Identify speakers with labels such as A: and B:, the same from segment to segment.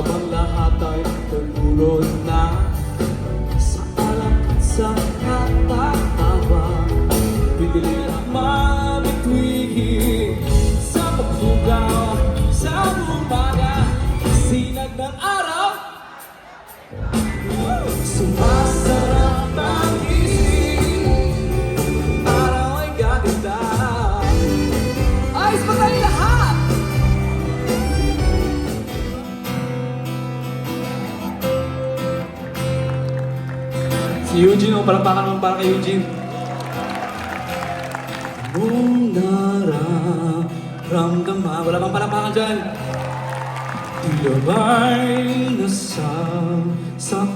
A: habang lahat ay nagulod na sa alak at sa katatawa. Bigli na mabitwigin sa pagbugaw sa umaga, sinag ng araw. Sumasarap ang isip, araw ay gaganda. Ayos ba tayo lahat? Si Eugene, palapakan naman para kay Eugene. Kung nararamdaman, wala bang palapakan dyan? Tila ba'y nasa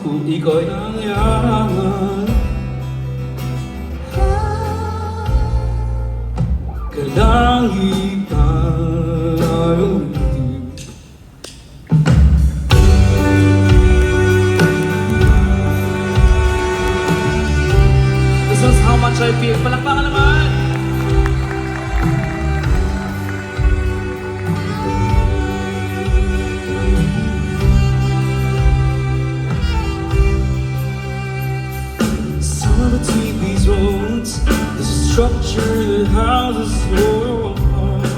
A: kung ikaw'y nangyaman? Kalangitan ay umitim. This is how much I feel. Palakpakan naman! Between these roads, the structure that houses your heart.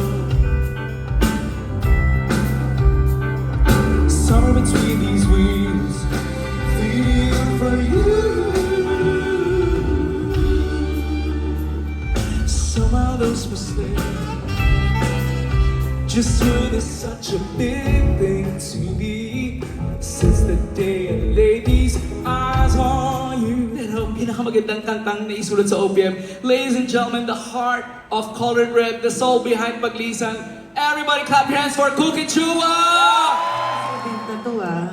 A: Somewhere between these wheels, feel for you. Somehow those mistakes, just when there's such a big thing to be. Since the day I laid these eyes on you. Pinakamagandang kantang na isulat sa OPM. Ladies and gentlemen, the heart of Colored Red, the soul behind Paglisan. Everybody clap your hands for Cookie Chua!
B: Ganda to ah.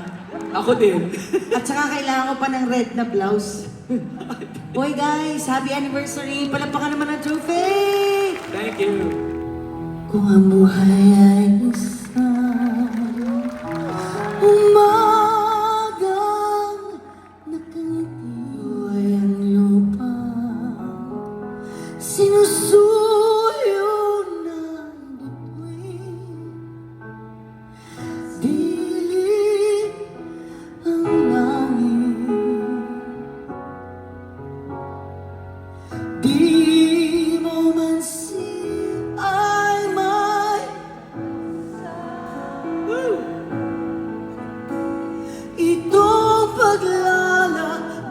A: Ako din.
B: At saka kailangan ko pa ng red na blouse. Boy guys, happy anniversary! Palampakan naman ang trophy!
A: Thank you.
B: Kung ang buhay ay isang umagang nakangiti ay ang lupa, sinusuyo ng bituin, dilim ang langit, di mo man ay may itong paglalakbay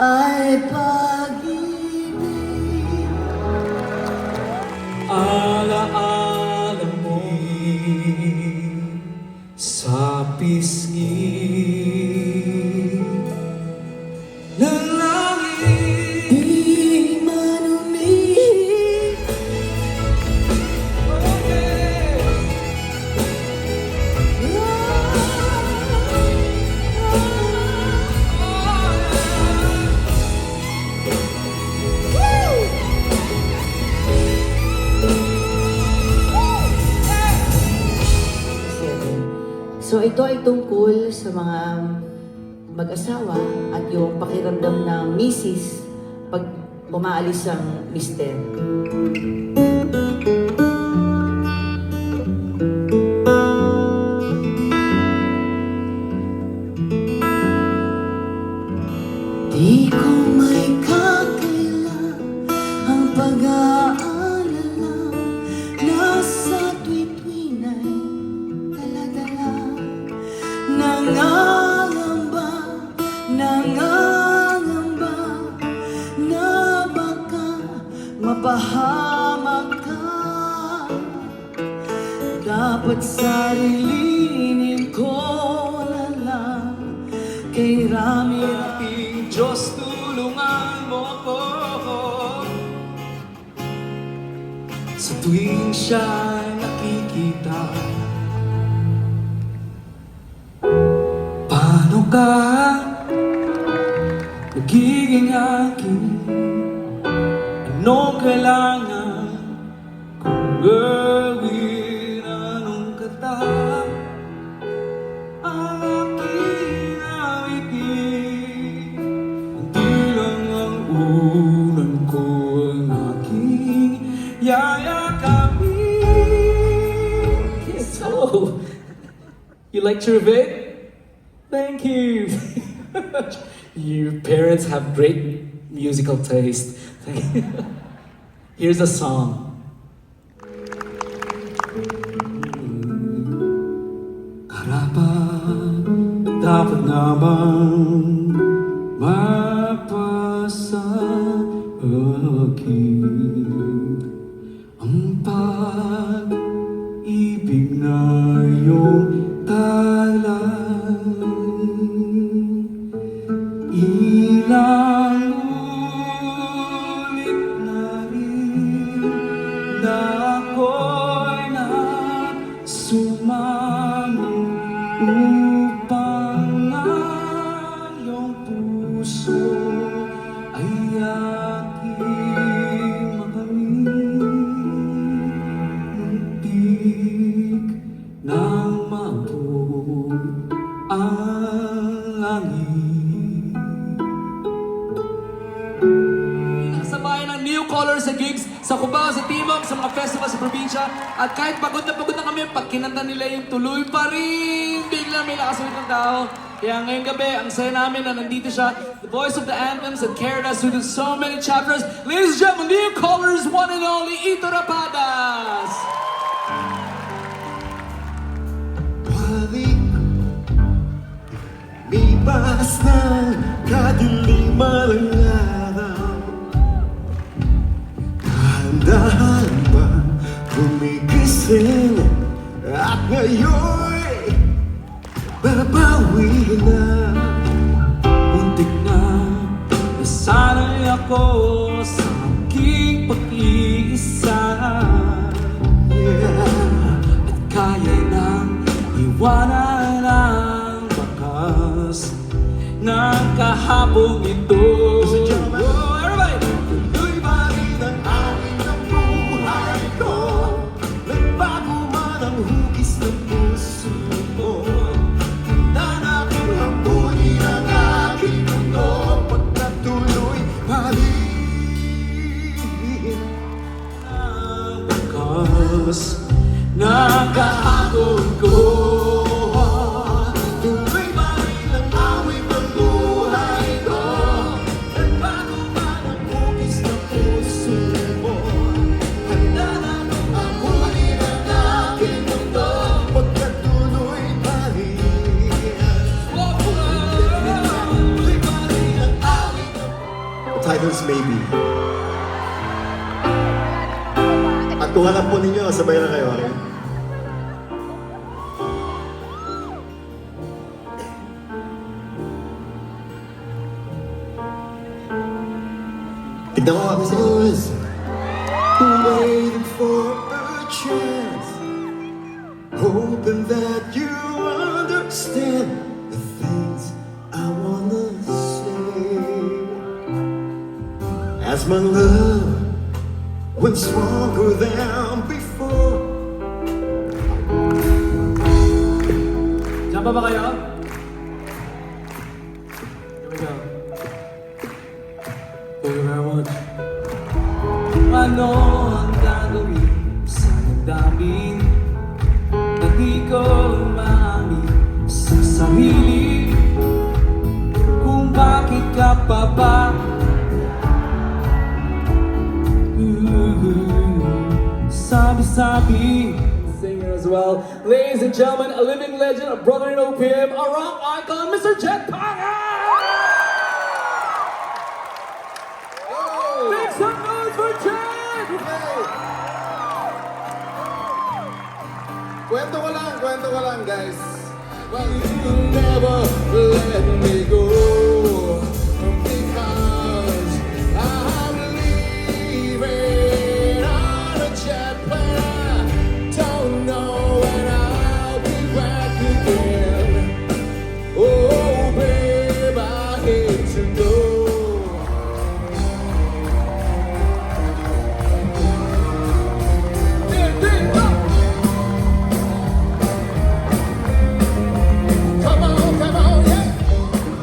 B: ay pag-ibig.
A: Alaala mo'y sa pisngi ng langit.
B: Di man umihig So ito ay tungkol sa mga mag-asawa at yung pakiramdam ng misis pag umaalis ang mister. Di ko may kakaila ang pag-aalala, nasa tuwi-tuwi na'y dala-dala. Nangangamba na baka mapahamak ka. Dapat sarilinin ko na lang kay rami-raming
A: Diyos, tulungan mo ko sa tuwing siya'y nakikita. Paano ka nagiging akin? Anong kailangan kong gawin? Anong kata ang aking awitin? Hindi lang ang unan ko ang aking yayakapin. Yes, hello. You like Chirvit? Thank you. Your parents have great musical taste. Here's a song. Karapat dapat namang mapasa akin ang pag-ibig na iyong talan. Ilang ulit na rin na ako'y sumamo upang ang iyong puso ay aking makamit. Muntik nang maabot ang langit. Nasa bayan ng New Colors sa gigs sa Cubao, sa Timog, sa mga festival sa probinsya. At kahit pagod na kami, pag kinanta nila yung tuloy pa rin, bigla may nakasulit ng tao. Kaya ngayong gabi, ang saya namin na nandito siya, the voice of the anthems that carried us through so many chapters. Ladies and gentlemen, New Colors, one and only, Ito Rapadas!
C: Balik, lipas ng kadiliman ng araw. Dahan ba gumigising at ngayon'y babawi na.
A: Muntik na nasanay ako sa aking pag-iisa. At kaya nang iwanan ang bakas ng kahapong ito. Oh, everybody!
C: Tuloy pa rin ang awit ng buhay ko. Nagbago man ang hugis ng puso mo. Handa na akong hambunin ang aking mundo. Pagkatuloy pa rin
A: Ang bakas ng kahapon ko.
C: tuloy pa rin ang awit ng buhay ko. Nagbago man ang hugis ng puso mo. Handa na akong hambunin ang aking mundo. Pagkatuloy pa rin tuloy pa rin ang awit ng titles maybe. At kung hanap po ninyo, sabay na kayo, okay? Tignan ko kami sa waiting for a chance, hoping that you understand the things I wanna say. As my love went stronger than before.
A: Diyan pa ba kayo? Here we go. Thank you very much. Ano ang gagawin sa damdamin na di ko maamin sa sarili? Kung bakit ka pa ba sabi-sabi? Singer as well. Ladies and gentlemen, a living legend, a brother in OPM, a rock icon, Mr. Jet Paga! Make some noise for Jet!
C: Kwento ko lang guys. Well, you'll never let me go because I'm leaving on a jet plane. I don't know when I'll be back again. Oh, babe, I hate to know. Come on, yeah.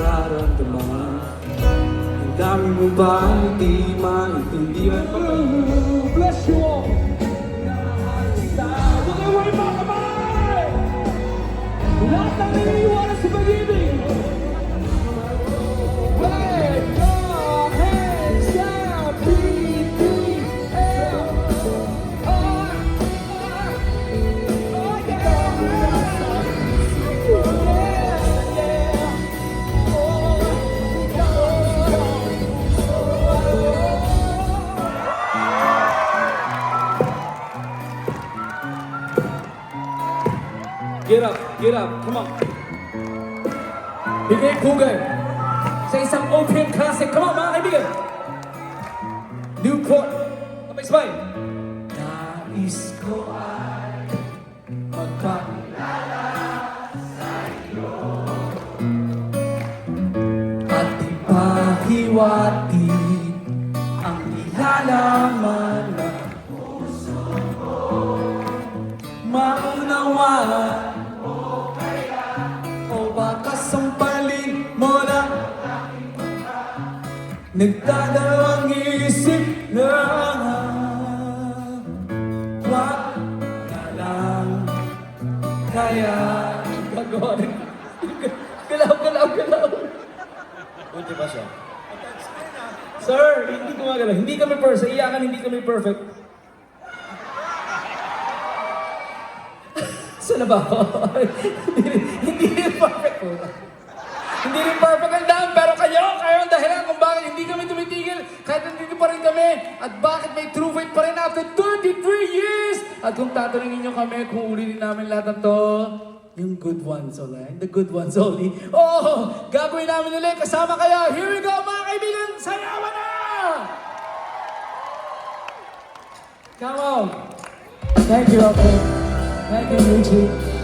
A: nararamdaman. Ang dami mo ba hindi maintindihan pa ba? Bless you all! Huwag kayo mga kamay! Lahat ng niniwala sa pag-ibig! Wave your hands up! B-B-L! Get up, come on. Bigay pugay sa isang open classic. Come on, mga kaibigan. Newport. Sabay-sabay. Nais ko ay magpakilala sa iyo at ipahiwati ang nilalaman ng puso ko. Maunawaan o baka sampalin mo lang nagdadalawang isip na wag na lang kaya gagawin. Galaw.
C: Buti ba siya?
A: Sir, hindi gumagalaw. Hindi kami perfect. Iyakan, hindi kami perfect. Saan na ba ako? Hindi rin perfect po. Hindi rin perfect ang daan, pero kayo ang dahilan kung bakit hindi kami tumitigil kahit nandito pa rin kami at bakit may true faith pa rin after 33 years. At kung tatanungin nyo kami kung ulitin namin lahat ng to, yung good ones, alright? The good ones only. Oh, gagawin namin ulit kasama kayo. Here we go, mga kaibigan! Sayawan na! Come on! Thank you, Uncle. Thank you, Richie.